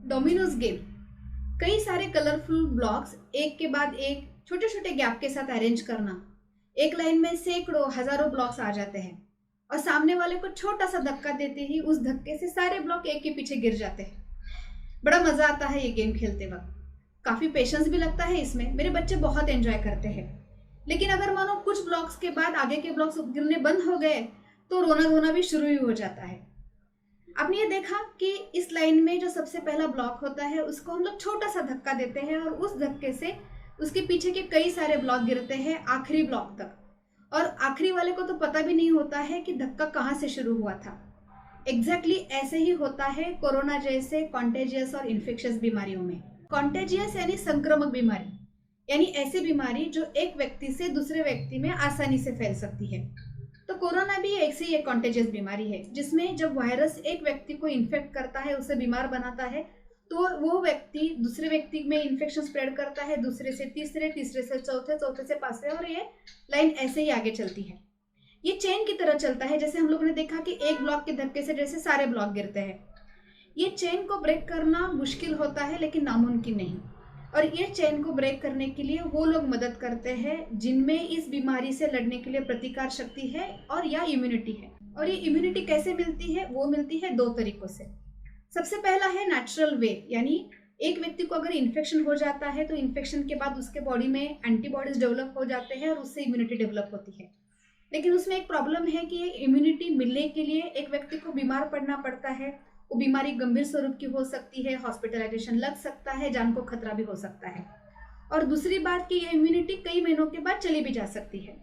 Domino's game कई सारे colourful blocks एक के बाद एक छोटे छोटे गैप के साथ अरेंज करना। एक लाइन में सैकड़ों हजारों ब्लॉक्स आ जाते हैं और सामने वाले को छोटा सा धक्का देते ही उस धक्के से सारे ब्लॉक एक के पीछे गिर जाते हैं। बड़ा मजा आता है ये गेम खेलते वक्त, काफी पेशेंस भी लगता है इसमें। मेरे बच्चे बहुत एंजॉय करते हैं। लेकिन अगर मानो कुछ ब्लॉक्स के बाद आगे के ब्लॉक्स गिरने बंद हो गए तो रोना धोना भी शुरू ही हो जाता है। आपने ये देखा कि इस लाइन में जो सबसे पहला ब्लॉक होता है उसको हम लोग छोटा सा धक्का देते हैं और उस धक्के से उसके पीछे के कई सारे ब्लॉक गिरते हैं आखिरी ब्लॉक तक, और आखिरी वाले को तो पता भी नहीं होता है कि धक्का कहाँ से शुरू हुआ था। एग्जैक्टली ऐसे ही होता है कोरोना जैसे कॉन्टेजियस और इन्फेक्शियस बीमारियों में। कॉन्टेजियस यानी संक्रामक बीमारी, यानी ऐसी बीमारी जो एक व्यक्ति से दूसरे व्यक्ति में आसानी से फैल सकती है। तो कोरोना भी ऐसी एक कॉन्टेजियस बीमारी है जिसमें जब वायरस एक व्यक्ति को इन्फेक्ट करता है, उसे बीमार बनाता है, तो वो व्यक्ति दूसरे व्यक्ति में इन्फेक्शन स्प्रेड करता है, दूसरे से तीसरे, तीसरे से चौथे, चौथे से पांचवे, और ये लाइन ऐसे ही आगे चलती है। ये चेन की तरह चलता है। जैसे हम लोगों ने देखा कि एक ब्लॉक के धक्के से जैसे सारे ब्लॉक गिरते हैं। ये चेन को ब्रेक करना मुश्किल होता है लेकिन नामुमकिन नहीं। और ये चेन को ब्रेक करने के लिए वो लोग मदद करते हैं जिनमें इस बीमारी से लड़ने के लिए प्रतिकार शक्ति है और या इम्यूनिटी है। और ये इम्यूनिटी कैसे मिलती है? वो मिलती है दो तरीकों से। सबसे पहला है नेचुरल वे, यानी एक व्यक्ति को अगर इन्फेक्शन हो जाता है तो इन्फेक्शन के बाद उसके बॉडी में एंटीबॉडीज डेवलप हो जाते हैं और उससे इम्यूनिटी डेवलप होती है। लेकिन उसमें एक प्रॉब्लम है कि ये इम्यूनिटी मिलने के लिए एक व्यक्ति को बीमार पड़ना पड़ता है। वो बीमारी गंभीर स्वरूप की हो सकती है, हॉस्पिटलाइजेशन लग सकता है, जान को खतरा भी हो सकता है। और दूसरी बात कि ये इम्यूनिटी कई महीनों के बाद चली भी जा सकती है।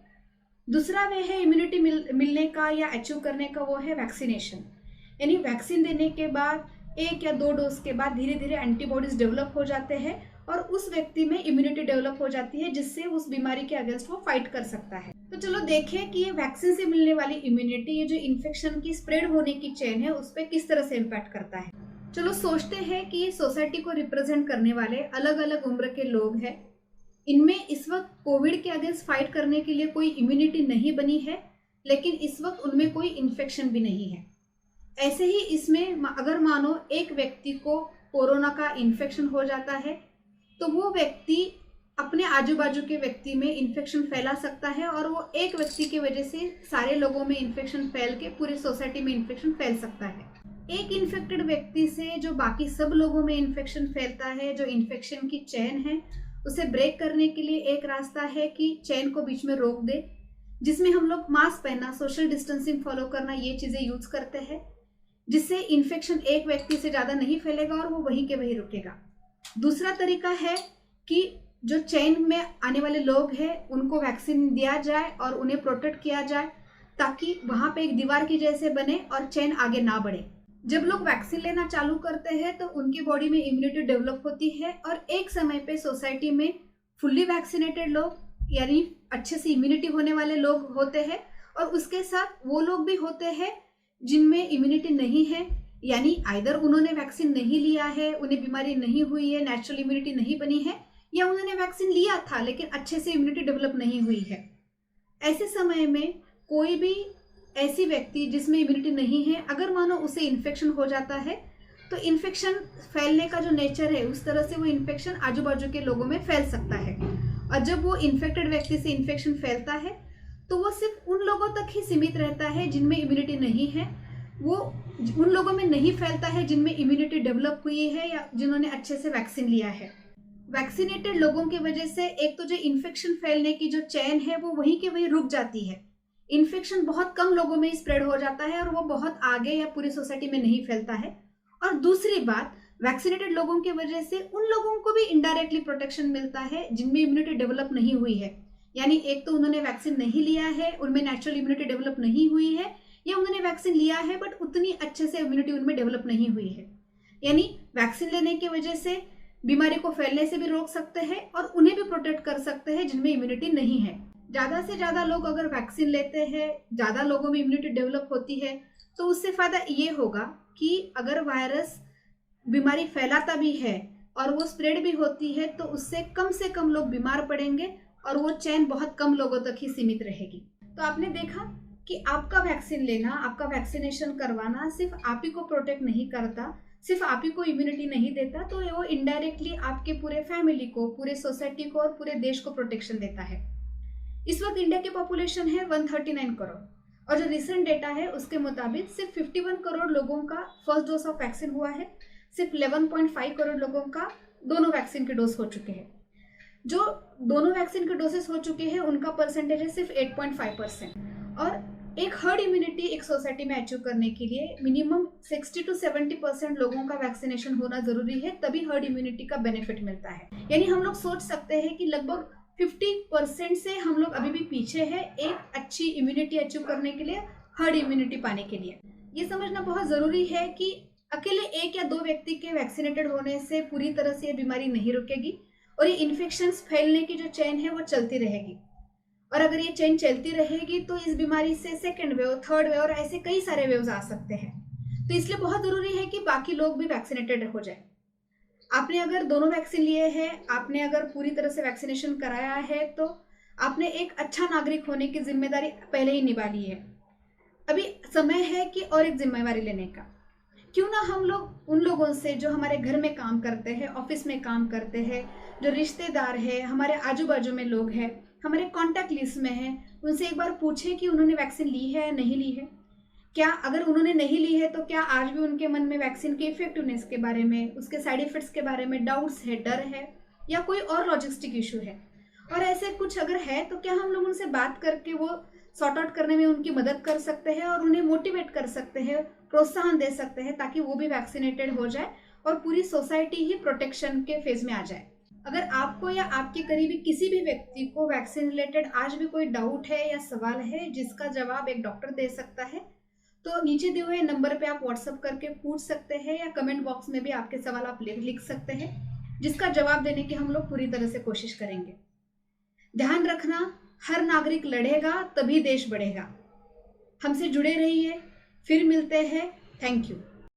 दूसरा वे है इम्यूनिटी मिलने का या अचीव करने का, वो है वैक्सीनेशन। यानी वैक्सीन देने के बाद 1 या 2 डोज के बाद धीरे धीरे एंटीबॉडीज डेवलप हो जाते हैं और उस व्यक्ति में इम्यूनिटी डेवलप हो जाती है जिससे उस बीमारी के अगेंस्ट वो फाइट कर सकता है। तो चलो देखें कि ये वैक्सीन से मिलने वाली इम्यूनिटी, ये जो इन्फेक्शन की स्प्रेड होने की चेन है, उस पर किस तरह से इम्पैक्ट करता है। चलो सोचते हैं कि सोसाइटी को रिप्रेजेंट करने वाले अलग अलग उम्र के लोग हैं। इनमें इस वक्त कोविड के अगेंस्ट फाइट करने के लिए कोई इम्यूनिटी नहीं बनी है, लेकिन इस वक्त उनमें कोई इन्फेक्शन भी नहीं है। ऐसे ही इसमें अगर मानो एक व्यक्ति को कोरोना का इन्फेक्शन हो जाता है तो वो व्यक्ति अपने आजू बाजू के व्यक्ति में इन्फेक्शन फैला सकता है और वो एक व्यक्ति की वजह से सारे लोगों में इन्फेक्शन फैल के पूरी सोसाइटी में इन्फेक्शन फैल सकता है। एक इन्फेक्टेड व्यक्ति से जो बाकी सब लोगों में इन्फेक्शन फैलता है, जो इन्फेक्शन की चेन है, उसे ब्रेक करने के लिए एक रास्ता है कि चेन को बीच में रोक दे, जिसमें हम लोग मास्क पहनना, सोशल डिस्टेंसिंग फॉलो करना, ये चीजें यूज करते हैं, जिससे इन्फेक्शन एक व्यक्ति से ज्यादा नहीं फैलेगा और वो वहीं के वहीं रुकेगा। दूसरा तरीका है कि जो चेन में आने वाले लोग हैं उनको वैक्सीन दिया जाए और उन्हें प्रोटेक्ट किया जाए ताकि वहां पे एक दीवार की जैसे बने और चेन आगे ना बढ़े। जब लोग वैक्सीन लेना चालू करते हैं तो उनकी बॉडी में इम्यूनिटी डेवलप होती है और एक समय पे सोसाइटी में फुल्ली वैक्सीनेटेड लोग, यानी अच्छे से इम्यूनिटी होने वाले लोग होते हैं, और उसके साथ वो लोग भी होते हैं जिनमें इम्यूनिटी नहीं है, यानी आइदर उन्होंने वैक्सीन नहीं लिया है, उन्हें बीमारी नहीं हुई है, नेचुरल इम्यूनिटी नहीं बनी है, या उन्होंने वैक्सीन लिया था लेकिन अच्छे से इम्यूनिटी डेवलप नहीं हुई है। ऐसे समय में कोई भी ऐसी व्यक्ति जिसमें इम्यूनिटी नहीं है, अगर मानो उसे इन्फेक्शन हो जाता है तो इन्फेक्शन फैलने का जो नेचर है उस तरह से वो इन्फेक्शन आजू बाजू के लोगों में फैल सकता है। और जब वो इन्फेक्टेड व्यक्ति से इन्फेक्शन फैलता है तो वो सिर्फ उन लोगों तक ही सीमित रहता है जिनमें इम्यूनिटी नहीं है। वो उन लोगों में नहीं फैलता है जिनमें इम्यूनिटी डेवलप हुई है या जिन्होंने अच्छे से वैक्सीन लिया है। वैक्सीनेटेड लोगों की वजह से एक तो जो इन्फेक्शन फैलने की जो चेन है वो वहीं के वहीं रुक जाती है। इन्फेक्शन बहुत कम लोगों में स्प्रेड हो जाता है और वो बहुत आगे या पूरी सोसाइटी में नहीं फैलता है। और दूसरी बात, वैक्सीनेटेड लोगों की वजह से उन लोगों को भी इनडायरेक्टली प्रोटेक्शन मिलता है जिनमें इम्यूनिटी डेवलप नहीं हुई है। यानी एक तो उन्होंने वैक्सीन नहीं लिया है, उनमें नेचुरल इम्यूनिटी डेवलप नहीं हुई है, या उन्होंने वैक्सीन लिया है बट उतनी अच्छे से इम्यूनिटी उनमें डेवलप नहीं हुई है। यानी वैक्सीन लेने की वजह से बीमारी को फैलने से भी रोक सकते हैं और उन्हें भी प्रोटेक्ट कर सकते हैं जिनमें इम्यूनिटी नहीं है। ज्यादा से ज्यादा लोग अगर वैक्सीन लेते हैं, ज्यादा लोगों में इम्यूनिटी डेवलप होती है, तो उससे फायदा ये होगा कि अगर वायरस बीमारी फैलाता भी है और वो स्प्रेड भी होती है तो उससे कम से कम लोग बीमार पड़ेंगे और वो चेन बहुत कम लोगों तक ही सीमित रहेगी। तो आपने देखा कि आपका वैक्सीन लेना, आपका वैक्सीनेशन करवाना सिर्फ आप ही को प्रोटेक्ट नहीं करता, सिर्फ आप ही को इम्यूनिटी नहीं देता, तो वो इनडायरेक्टली आपके पूरे फैमिली को, पूरे सोसाइटी को और पूरे देश को प्रोटेक्शन देता है। इस वक्त इंडिया की पॉपुलेशन है 139 करोड़, और जो रिसेंट डेटा है उसके मुताबिक सिर्फ 51 करोड़ लोगों का फर्स्ट डोज ऑफ वैक्सीन हुआ है, सिर्फ 11.5 करोड़ लोगों का दोनों वैक्सीन के डोज हो चुके हैं। जो दोनों वैक्सीन के डोजेस हो चुके हैं उनका परसेंटेज है सिर्फ 8.5%। और एक हर्ड इम्यूनिटी एक सोसाइटी में अचीव करने के लिए मिनिमम 60 to 70% लोगों का वैक्सीनेशन होना जरूरी है, तभी हर्ड इम्यूनिटी का बेनिफिट मिलता है। यानी हम लोग सोच सकते हैं कि लगभग 50% से हम लोग अभी भी पीछे हैं एक अच्छी इम्यूनिटी अचीव करने के लिए, हर्ड इम्यूनिटी पाने के लिए। ये समझना बहुत जरूरी है कि अकेले एक या दो व्यक्ति के वैक्सीनेटेड होने से पूरी तरह से ये बीमारी नहीं रुकेगी, और ये इन्फेक्शंस फैलने की जो चेन है वो चलती रहेगी। और अगर ये चेन चलती रहेगी तो इस बीमारी से सेकेंड वेव, थर्ड वेव और ऐसे कई सारे वेव्स आ सकते हैं। तो इसलिए बहुत जरूरी है कि बाकी लोग भी वैक्सीनेटेड हो जाए। आपने अगर दोनों वैक्सीन लिए हैं, आपने अगर पूरी तरह से वैक्सीनेशन कराया है, तो आपने एक अच्छा नागरिक होने की जिम्मेदारी पहले ही निभा ली है। अभी समय है कि और एक जिम्मेवारी लेने का। क्यों ना हम लोग उन लोगों से जो हमारे घर में काम करते हैं, ऑफिस में काम करते हैं, जो रिश्तेदार है, हमारे आजू बाजू में लोग हैं, हमारे कॉन्टैक्ट लिस्ट में हैं, उनसे एक बार पूछें कि उन्होंने वैक्सीन ली है या नहीं ली है। क्या अगर उन्होंने नहीं ली है तो क्या आज भी उनके मन में वैक्सीन के इफेक्टिवनेस के बारे में, उसके साइड इफेक्ट्स के बारे में डाउट्स है, डर है, या कोई और लॉजिस्टिक इशू है। और ऐसे कुछ अगर है तो क्या हम लोग उनसे बात करके वो सॉर्ट आउट करने में उनकी मदद कर सकते हैं और उन्हें मोटिवेट कर सकते हैं, प्रोत्साहन दे सकते हैं, ताकि वो भी वैक्सीनेटेड हो जाए और पूरी सोसाइटी ही प्रोटेक्शन के फेज में आ जाए। अगर आपको या आपके करीबी किसी भी व्यक्ति को वैक्सीन रिलेटेड आज भी कोई डाउट है या सवाल है जिसका जवाब एक डॉक्टर दे सकता है, तो नीचे दिए हुए नंबर पे आप व्हाट्सएप करके पूछ सकते हैं, या कमेंट बॉक्स में भी आपके सवाल आप लिख सकते हैं, जिसका जवाब देने की हम लोग पूरी तरह से कोशिश करेंगे। ध्यान रखना, हर नागरिक लड़ेगा तभी देश बढ़ेगा। हमसे जुड़े रहिए, फिर मिलते हैं। Thank you.